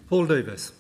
Paul Davies.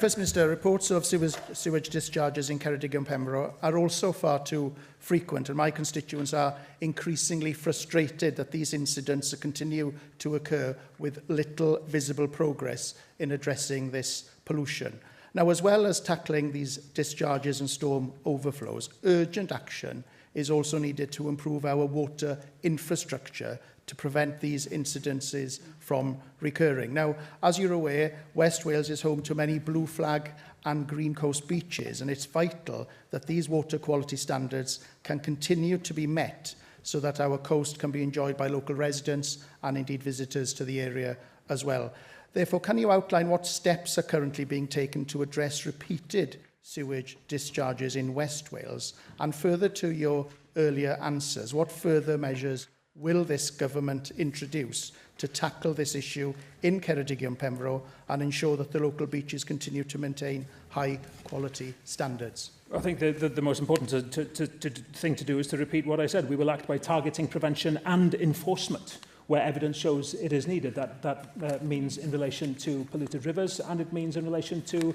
First Minister, reports of sewage discharges in Ceredigion Penfro are also far too frequent, and my constituents are increasingly frustrated that these incidents continue to occur with little visible progress in addressing this pollution. Now, as well as tackling these discharges and storm overflows, urgent action is also needed to improve our water infrastructure to prevent these incidences from recurring. Now, as you're aware, West Wales is home to many blue flag and green coast beaches, and it's vital that these water quality standards can continue to be met so that our coast can be enjoyed by local residents and indeed visitors to the area as well. Therefore, can you outline what steps are currently being taken to address repeated sewage discharges in West Wales? And further to your earlier answers, what further measures will this government introduce to tackle this issue in Ceredigion Penfro and ensure that the local beaches continue to maintain high quality standards? I think the most important thing to do is to repeat what I said. We will act by targeting prevention and enforcement where evidence shows it is needed. That means in relation to polluted rivers, and it means in relation to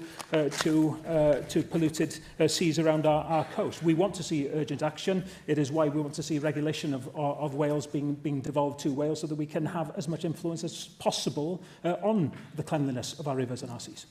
polluted seas around our coast. We want to see urgent action. It is why we want to see regulation of Wales being devolved to Wales, so that we can have as much influence as possible on the cleanliness of our rivers and our seas.